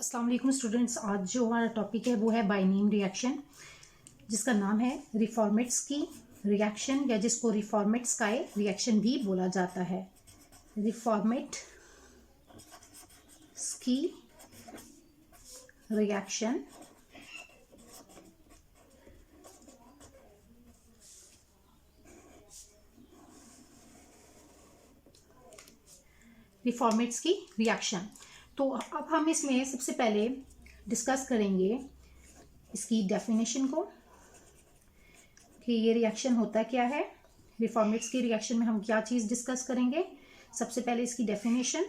अस्सलाम वालेकुम स्टूडेंट्स। आज जो हमारा टॉपिक है वो है बाइनीम रिएक्शन, जिसका नाम है रिफॉर्मेट्स्की रिएक्शन या जिसको रिफॉर्मेट्स्काई रिएक्शन भी बोला जाता है। रिफॉर्मेट्स्की रिएक्शन रिफॉर्मेट्स्की रिएक्शन। तो अब हम इसमें सबसे पहले डिस्कस करेंगे इसकी डेफिनेशन को कि ये रिएक्शन होता क्या है। रिफॉर्मेट्स्की रिएक्शन में हम क्या चीज़ डिस्कस करेंगे। सबसे पहले इसकी डेफिनेशन,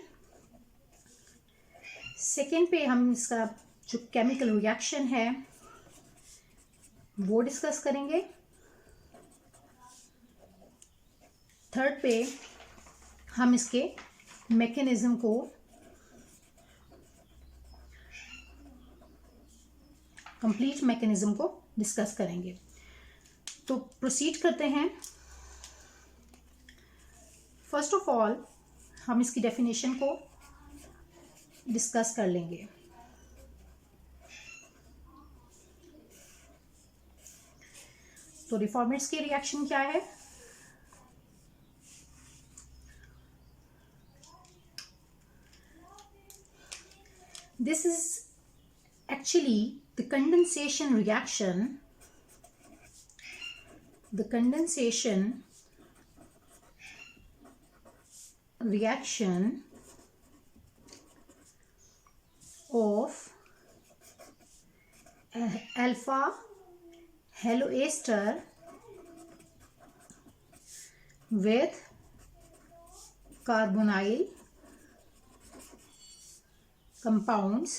सेकेंड पे हम इसका जो केमिकल रिएक्शन है वो डिस्कस करेंगे, थर्ड पे हम इसके मैकेनिज्म को कंप्लीट मैकेनिज्म को डिस्कस करेंगे। तो प्रोसीड करते हैं। फर्स्ट ऑफ ऑल हम इसकी डेफिनेशन को डिस्कस कर लेंगे। तो रिफॉर्मेट्स्की रिएक्शन क्या है। This is actually the condensation reaction of alpha haloester with carbonyl compounds।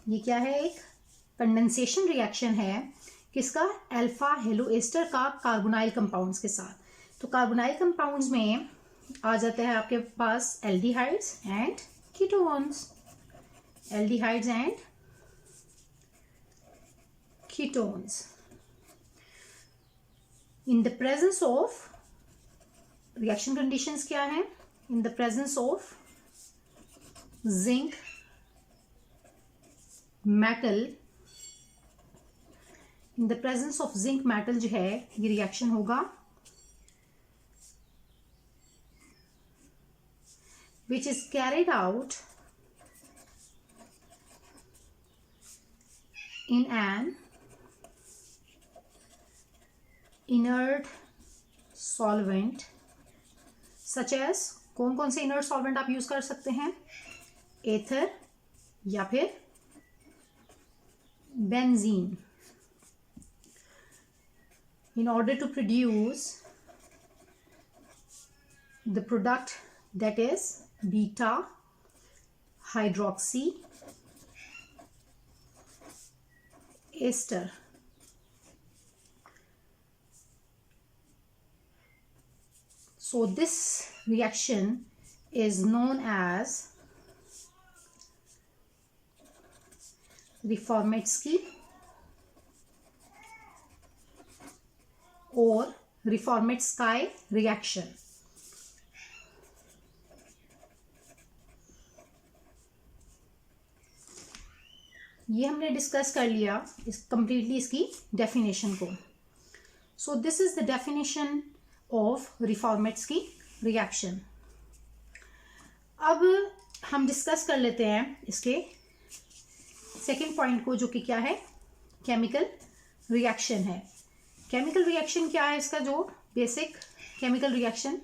ये क्या है, एक कंडेंसेशन रिएक्शन है किसका, अल्फा हेलोएस्टर का कार्बोनाइल कंपाउंड्स के साथ। तो कार्बोनाइल कंपाउंड्स में आ जाता है आपके पास aldehydes and ketones. Aldehydes and ketones in the presence of, reaction conditions क्या है, in the presence of zinc metal. In the presence of zinc metal जो है ये रिएक्शन होगा which is carried out in an inert solvent such as, कौन कौन से inert solvent आप यूज कर सकते हैं, एथर या फिर benzene, in order to produce the product that is beta hydroxy ester। So this reaction is known as रिफॉर्मेट्स्की और रिफॉर्मेट्स्काई रिएक्शन। ये हमने डिस्कस कर लिया इस कंप्लीटली इसकी डेफिनेशन को। So this is the definition of Reformatsky reaction. अब हम डिस्कस कर लेते हैं इसके सेकेंड पॉइंट को, जो कि क्या है, केमिकल रिएक्शन है। केमिकल रिएक्शन क्या है, इसका जो बेसिक केमिकल रिएक्शन,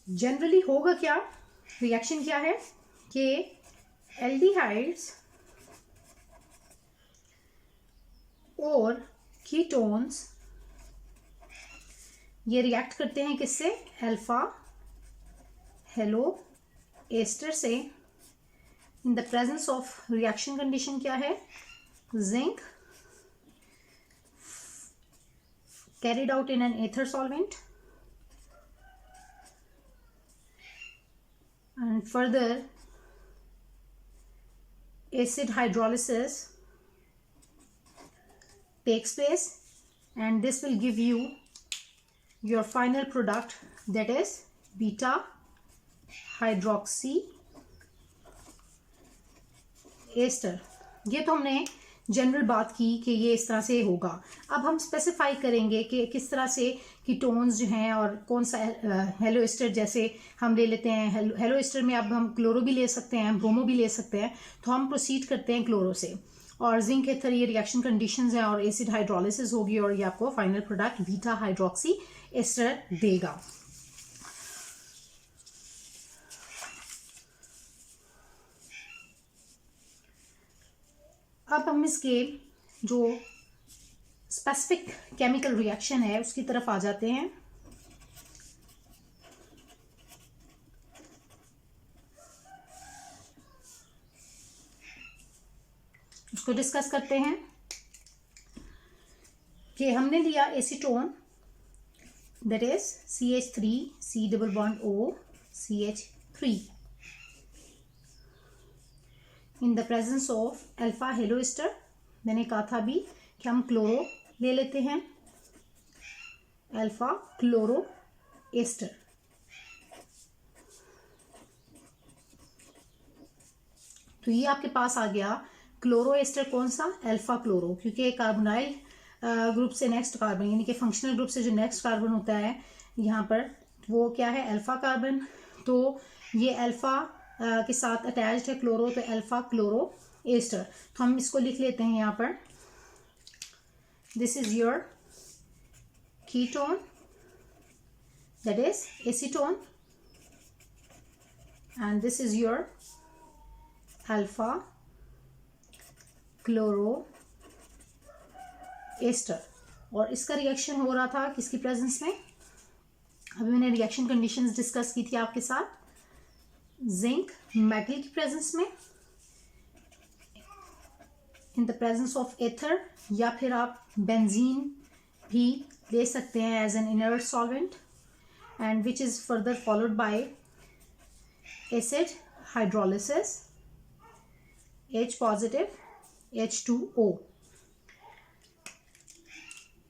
जनरली होगा क्या, रिएक्शन क्या है कि एल्डिहाइड्स और कीटोन्स ये रिएक्ट करते हैं किससे, अल्फा हेलो एस्टर से। In the presence of reaction condition क्या है, zinc carried out in an ether solvent and further acid hydrolysis takes place, and this will give you your final product, that is beta hydroxy ester. ये तो हमने general बात की कि ये इस तरह से होगा. अब हम स्पेसिफाई करेंगे कि किस तरह से कीटोन्स जो हैं और कौन सा हेलो एस्टर, जैसे हम ले लेते हैं हेलो एस्टर में अब हम क्लोरो भी ले सकते हैं, ब्रोमो भी ले सकते हैं. तो हम प्रोसीड करते हैं क्लोरो से, और जिंक एथर ये रिएक्शन कंडीशंस हैं और एसिड हाइड्रोलिसिस होगी और ये आपको final product beta hydroxy ester देगा. अब हम इसके जो स्पेसिफिक केमिकल रिएक्शन है उसकी तरफ आ जाते हैं. उसको डिस्कस करते हैं कि हमने लिया acetone, that is CH3 C double bond O CH3 in the presence of alpha halo ester. मैंने कहा था अभी कि हम क्लोरो ले लेते हैं, अल्फा क्लोरो एस्टर. तो ये आपके पास आ गया क्लोरो एस्टर. कौन सा? अल्फा क्लोरो, क्योंकि कार्बोनाइल ग्रुप से नेक्स्ट कार्बन, यानी कि फंक्शनल ग्रुप से जो नेक्स्ट कार्बन होता है यहाँ पर, वो क्या है? Alpha carbon. तो ये अल्फा के साथ अटैच्ड है क्लोरो, तो अल्फा क्लोरो एस्टर. तो हम इसको लिख लेते हैं यहाँ पर, this is your ketone, that is acetone, and this is your alpha chloro ester. और इसका रिएक्शन हो रहा था किसकी प्रेजेंस में? अभी मैंने रिएक्शन कंडीशंस डिस्कस की थी आपके साथ, जिंक मेटल की प्रेजेंस में, in the presence of ether, या फिर आप बेंजीन भी ले सकते हैं as an inert solvent, and which is further followed by acid hydrolysis, H positive H2O.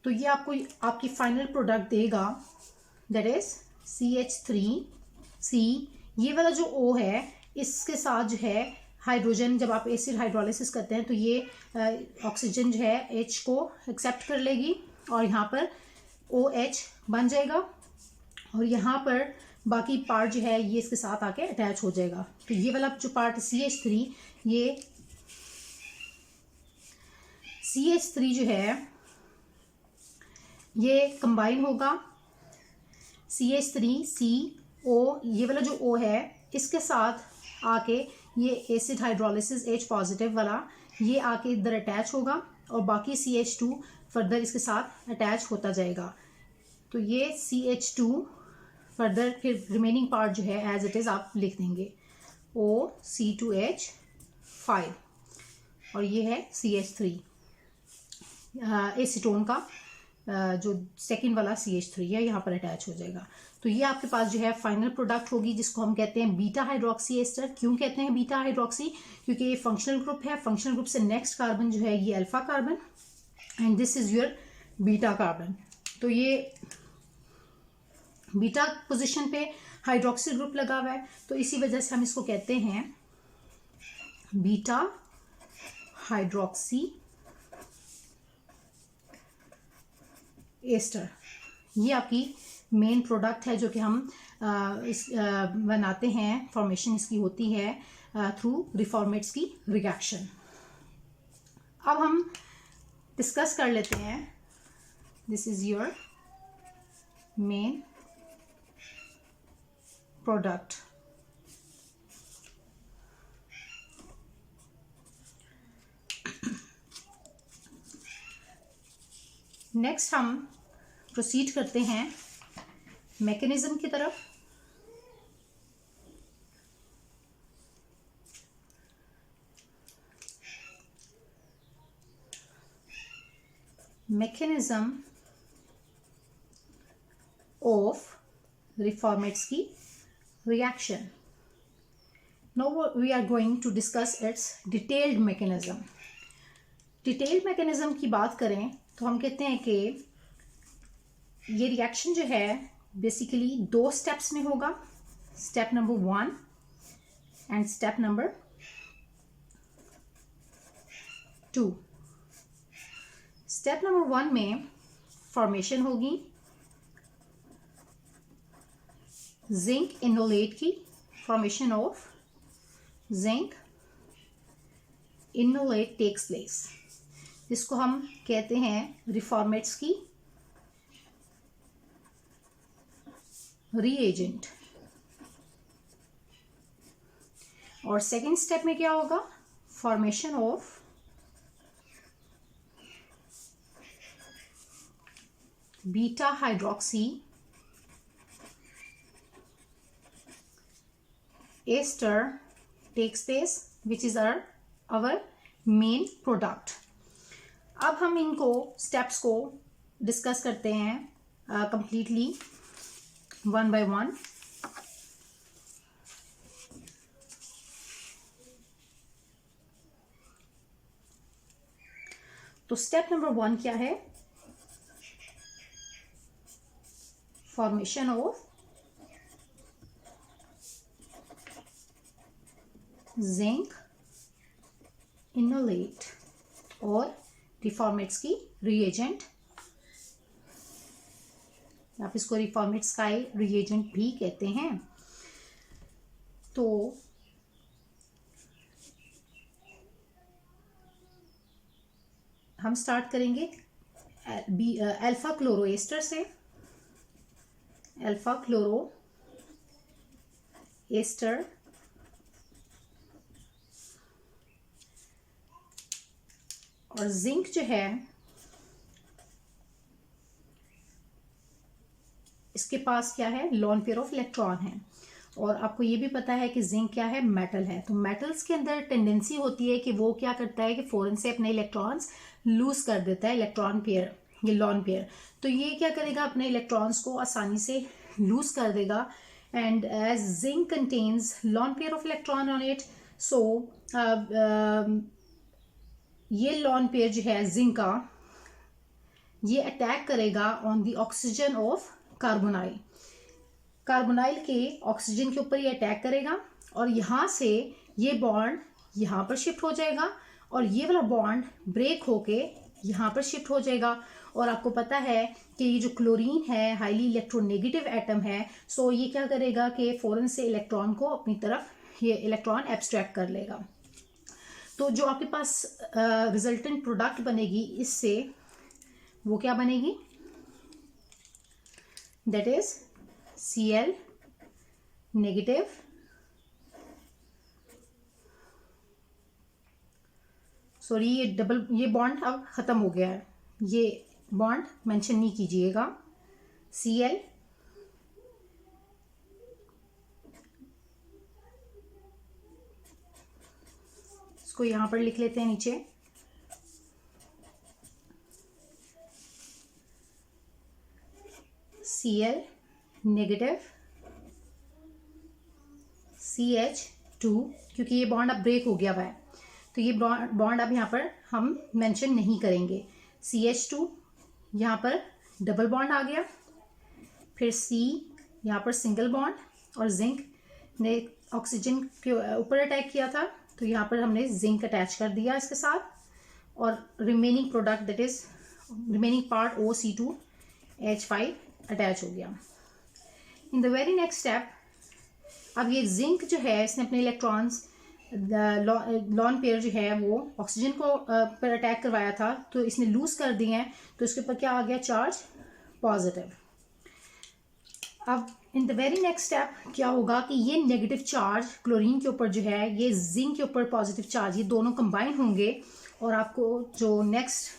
तो ये आपको आपकी फाइनल प्रोडक्ट देगा, दैट इज CH3C. ये वाला जो O है इसके साथ जो है हाइड्रोजन, जब आप एसिड हाइड्रोलिसिस करते हैं तो ये ऑक्सीजन जो है H को एक्सेप्ट कर लेगी और यहाँ पर OH बन जाएगा, और यहाँ पर बाकी पार्ट जो है ये इसके साथ आके अटैच हो जाएगा. तो ये वाला जो पार्ट CH3, ये CH3 जो है ये कंबाइन होगा CH3CO, ये वाला जो O है इसके साथ आके ये एसिड हाइड्रोलिसिस H पॉजिटिव वाला ये आके इधर अटैच होगा, और बाकी CH2 फर्दर इसके साथ अटैच होता जाएगा. तो ये CH2 फर्दर फिर रिमेनिंग पार्ट जो है एज इट इज़ आप लिख देंगे OC2H5, और ये है CH3 एसीटोन का जो सेकंड वाला CH3 है यहाँ पर अटैच हो जाएगा. तो ये आपके पास जो है फाइनल प्रोडक्ट होगी, जिसको हम कहते हैं बीटा हाइड्रोक्सी एस्टर. क्यों कहते हैं बीटा हाइड्रोक्सी? क्योंकि ये फंक्शनल ग्रुप है, फंक्शनल ग्रुप से नेक्स्ट कार्बन जो है ये alpha carbon, and this is your beta carbon. तो ये बीटा पोजीशन पे हाइड्रोक्सी ग्रुप लगा हुआ है, तो इसी वजह से हम इसको कहते हैं बीटा हाइड्रोक्सी एस्टर. ये आपकी मेन प्रोडक्ट है जो कि हम बनाते हैं, फॉर्मेशन इसकी होती है थ्रू रिफॉर्मेट्स की रिएक्शन. अब हम डिस्कस कर लेते हैं, this is your main product. Next हम प्रोसीड करते हैं मैकेनिज्म की तरफ. मैकेनिज्म ऑफ रिफॉर्मेट्स की रिएक्शन. Now we are going to discuss its detailed mechanism. Detail mechanism की बात करें तो हम कहते हैं कि ये रिएक्शन जो है बेसिकली 2 स्टेप्स में होगा, स्टेप नंबर 1 एंड स्टेप नंबर 2। स्टेप नंबर 1 में फॉर्मेशन होगी जिंक इनोलेट की, formation of zinc enolate takes place, जिसको हम कहते हैं रिफॉर्मेट्स की रीएजेंट। और सेकेंड स्टेप में क्या होगा, formation of beta hydroxy ester takes place which is our main product. अब हम इनको स्टेप्स को डिस्कस करते हैं कंप्लीटली वन बाय वन। तो स्टेप नंबर 1 क्या है, फॉर्मेशन ऑफ जिंक इनोलेट और रिफॉर्मेट्स की रिएजेंट, आप इसको रिफॉर्मेट्स का रिएजेंट भी कहते हैं। तो हम स्टार्ट करेंगे अल्फा क्लोरो एस्टर से। अल्फा क्लोरो एस्टर और जिंक जो है इसके पास क्या है, लोन पेयर ऑफ इलेक्ट्रॉन है। और आपको ये भी पता है कि जिंक क्या है, मेटल है। तो मेटल्स के अंदर टेंडेंसी होती है कि वो क्या करता है कि फौरन से अपने इलेक्ट्रॉन्स लूज कर देता है, इलेक्ट्रॉन पेयर, ये लोन पेयर। तो ये क्या करेगा, अपने इलेक्ट्रॉन्स को आसानी से लूज कर देगा। And as zinc contains lone pair of electron on it, so ये लोन पेयर जो है जिंक का, ये अटैक करेगा on the oxygen of carbonyl. Carbonyl के ऑक्सीजन के ऊपर ये अटैक करेगा और यहाँ से ये बॉन्ड यहाँ पर शिफ्ट हो जाएगा और ये वाला बॉन्ड ब्रेक होके यहाँ पर शिफ्ट हो जाएगा। और आपको पता है कि ये जो क्लोरीन है हाईली इलेक्ट्रोनेगेटिव एटम है, सो ये क्या करेगा कि फौरन से इलेक्ट्रॉन को अपनी तरफ ये इलेक्ट्रॉन एब्स्ट्रैक्ट कर लेगा। तो जो आपके पास रिजल्टेंट प्रोडक्ट बनेगी इससे, वो क्या बनेगी, that is Cl negative sorry ये बॉन्ड अब खत्म हो गया है, ये बॉन्ड मेंशन नहीं कीजिएगा। Cl इसको यहां पर लिख लेते हैं नीचे, Cl नेगेटिव CH2, क्योंकि ये बॉन्ड अब ब्रेक हो गया हुआ है तो ये बॉन्ड अब यहाँ पर हम मेंशन नहीं करेंगे। CH2 यहाँ पर डबल बॉन्ड आ गया, फिर C यहाँ पर सिंगल बॉन्ड और जिंक ने ऑक्सीजन के ऊपर अटैक किया था तो यहाँ पर हमने जिंक अटैच कर दिया इसके साथ और remaining product that is remaining part O(C2H5) attach हो गया। In the very next step, अब ये जिंक जो है इसने अपने इलेक्ट्रॉन्स लॉन पेयर जो है वो ऑक्सीजन को पर अटैक करवाया था तो इसने लूज कर दिए हैं, तो इसके ऊपर क्या आ गया, चार्ज पॉजिटिव। अब in the very next step क्या होगा कि ये नेगेटिव चार्ज क्लोरीन के ऊपर जो है, ये जिंक के ऊपर पॉजिटिव चार्ज, ये दोनों कंबाइन होंगे और आपको जो नेक्स्ट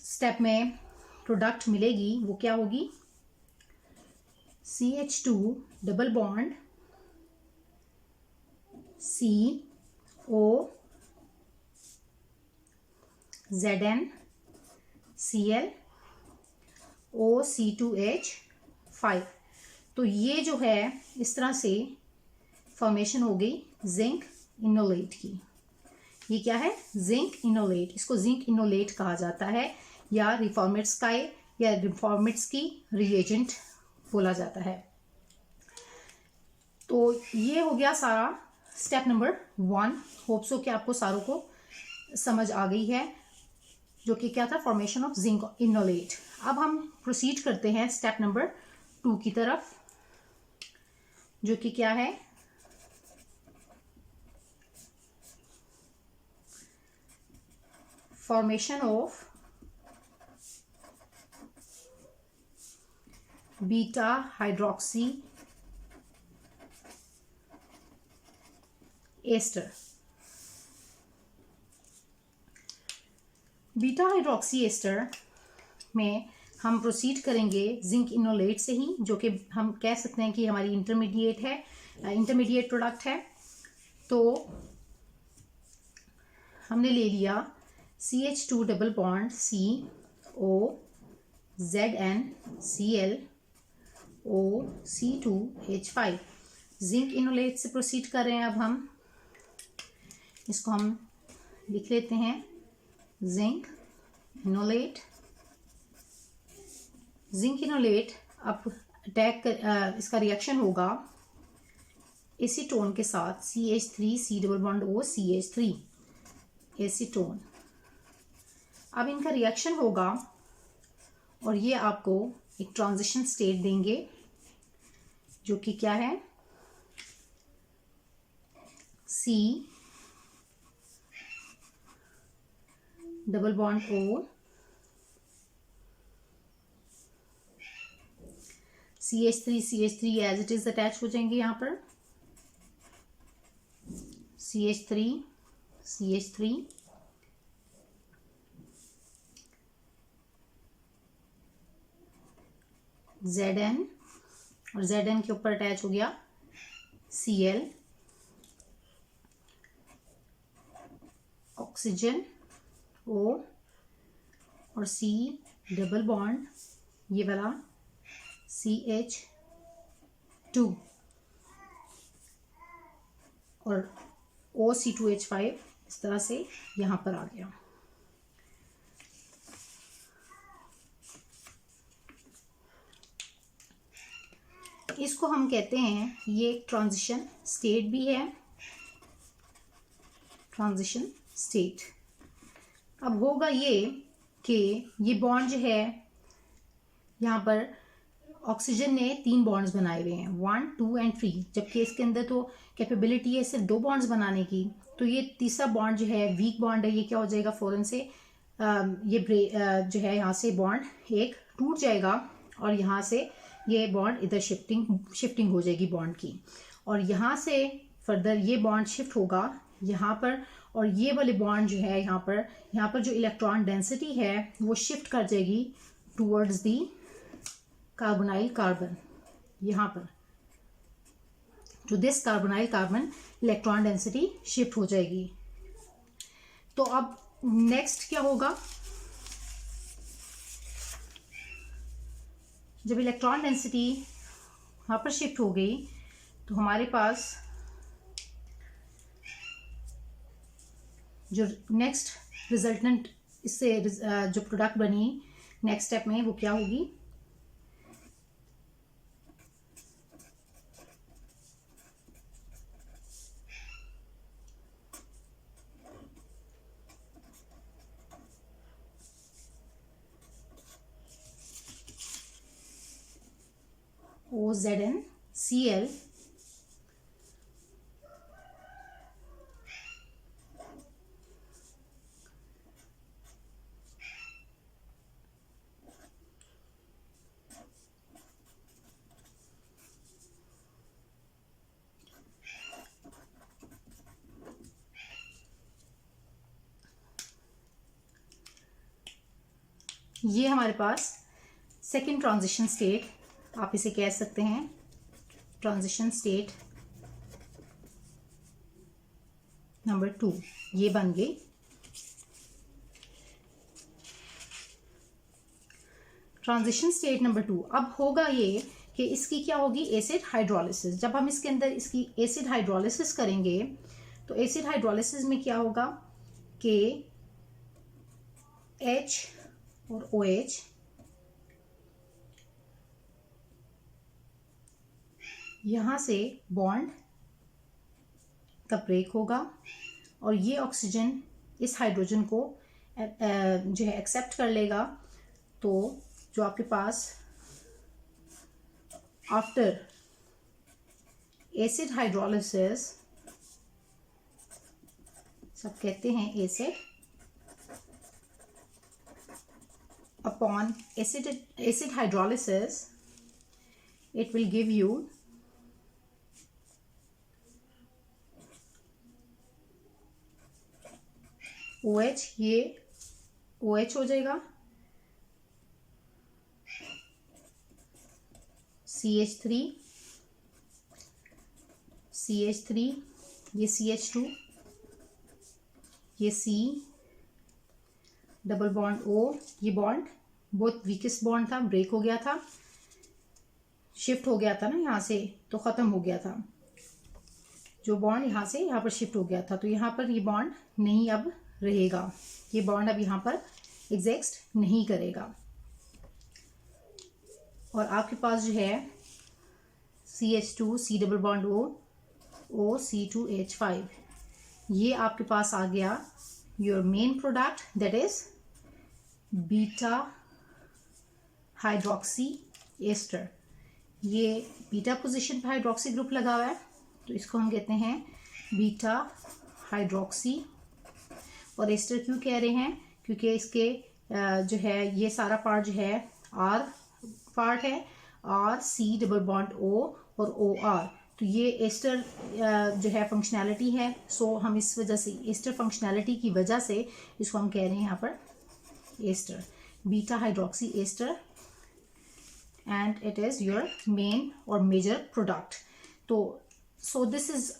स्टेप में प्रोडक्ट मिलेगी वो क्या होगी, CH2 double bond CO Zn Cl O(C2H5। तो ये जो है इस तरह से फॉर्मेशन हो गई जिंक इनोलेट की। ये क्या है, जिंक इनोलेट। इसको जिंक इनोलेट कहा जाता है या रिफॉर्मेट्स का या रिफॉर्मेट्स की रिएजेंट बोला जाता है। तो ये हो गया सारा स्टेप नंबर 1। होप सो कि आपको सारों को समझ आ गई है, जो कि क्या था, फॉर्मेशन ऑफ जिंक इनोलेट। अब हम प्रोसीड करते हैं स्टेप नंबर 2 की तरफ, जो कि क्या है, formation of beta hydroxy ester. Beta hydroxy ester में हम प्रोसीड करेंगे जिंक इनोलेट से ही, जो कि हम कह सकते हैं कि हमारी इंटरमीडिएट है, इंटरमीडिएट प्रोडक्ट है। तो हमने ले लिया CH2 double bond CO ZnCl OC2H5। Zinc enolate से प्रोसीड कर रहे हैं। अब हम इसको हम लिख लेते हैं, जिंक इनोलेट। जिंक इनोलेट अब अटैक कर इसका रिएक्शन होगा एसीटोन के साथ, CH3C double bond O CH3 acetone. अब इनका रिएक्शन होगा और ये आपको एक ट्रांजिशन स्टेट देंगे, जो कि क्या है, C double bond O CH3 as it is attach हो जाएंगे यहाँ पर, CH3 Zn और Zn के ऊपर अटैच हो गया Cl, ऑक्सीजन O और C डबल बॉन्ड ये वाला CH2 और OC2H5 इस तरह से यहाँ पर आ गया। इसको हम कहते हैं, ये एक ट्रांजिशन स्टेट भी है, ट्रांजिशन स्टेट। अब होगा ये कि ये बॉन्ड जो है यहाँ पर ऑक्सीजन ने 3 बॉन्ड्स बनाए हुए हैं, 1, 2 एंड 3, जबकि इसके अंदर तो कैपेबिलिटी है सिर्फ 2 बॉन्ड्स बनाने की। तो ये तीसरा बॉन्ड जो है वीक बॉन्ड है, ये क्या हो जाएगा, फौरन से ये जो है यहाँ से बॉन्ड एक टूट जाएगा और यहाँ से ये बॉन्ड इधर शिफ्टिंग हो जाएगी बॉन्ड की, और यहाँ से फर्दर ये बॉन्ड शिफ्ट होगा यहाँ पर, और ये वाले बॉन्ड जो है यहाँ पर जो इलेक्ट्रॉन डेंसिटी है वो शिफ्ट कर जाएगी टूवर्ड्स दी कार्बोनाइल कार्बन। यहाँ पर to this carbonyl carbon electron density shift हो जाएगी। तो अब नेक्स्ट क्या होगा, जब इलेक्ट्रॉन डेंसिटी वहाँ पर शिफ्ट हो गई तो हमारे पास जो नेक्स्ट रिजल्टेंट इससे जो प्रोडक्ट बनी नेक्स्ट स्टेप में वो क्या होगी, OZnCl ये हमारे पास सेकेंड ट्रांजिशन स्टेट, आप इसे कह सकते हैं ट्रांजिशन स्टेट नंबर 2, ये बन गई। ट्रांजिशन स्टेट नंबर 2 अब होगा ये कि इसकी क्या होगी, एसिड हाइड्रोलिसिस। जब हम इसके अंदर इसकी एसिड हाइड्रोलिसिस करेंगे तो एसिड हाइड्रोलिसिस में क्या होगा, KH और OH यहाँ से बॉन्ड का ब्रेक होगा और ये ऑक्सीजन इस हाइड्रोजन को जो है एक्सेप्ट कर लेगा। तो जो आपके पास आफ्टर एसिड हाइड्रोलिसिस, सब कहते हैं acid, upon acid hydrolysis it will give you OH, ये OH हो जाएगा, CH3, ये CH2, ये C, डबल बॉन्ड O, ये बॉन्ड बहुत वीकेस्ट बॉन्ड था, ब्रेक हो गया था, शिफ्ट हो गया था ना यहाँ से, तो ख़त्म हो गया था। जो बॉन्ड यहाँ से यहाँ पर शिफ्ट हो गया था, तो यहाँ पर ये बॉन्ड नहीं अब रहेगा, ये बॉन्ड अब यहाँ पर एग्जिस्ट नहीं करेगा। और आपके पास जो है CH2, C double bond O, C2H5, ये आपके पास आ गया your main product, that is beta hydroxy ester. ये बीटा पोजीशन पर हाइड्रोक्सी ग्रुप लगा हुआ है, तो इसको हम कहते हैं बीटा हाइड्रोक्सी। और एस्टर क्यों कह रहे हैं? क्योंकि इसके जो है ये सारा पार्ट जो है R पार्ट है, RC डबल बॉन्ड O और OR, तो ये एस्टर जो है फंक्शनैलिटी है। सो हम इस वजह से एस्टर फंक्शनैलिटी की वजह से इसको हम कह रहे हैं यहाँ पर ester, beta hydroxy ester, and it is your main or major product. So this is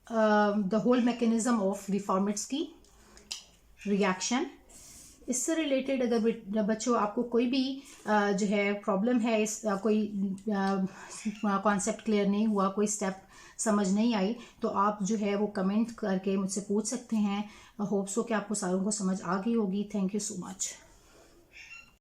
the whole mechanism of Reformitsky reaction. इससे रिलेटेड अगर बच्चों आपको कोई भी जो है प्रॉब्लम है, इस कोई कॉन्सेप्ट क्लियर नहीं हुआ, कोई स्टेप समझ नहीं आई, तो आप जो है वो कमेंट करके मुझसे पूछ सकते हैं। होप सो कि आपको सारों को समझ आ गई होगी। Thank you so much.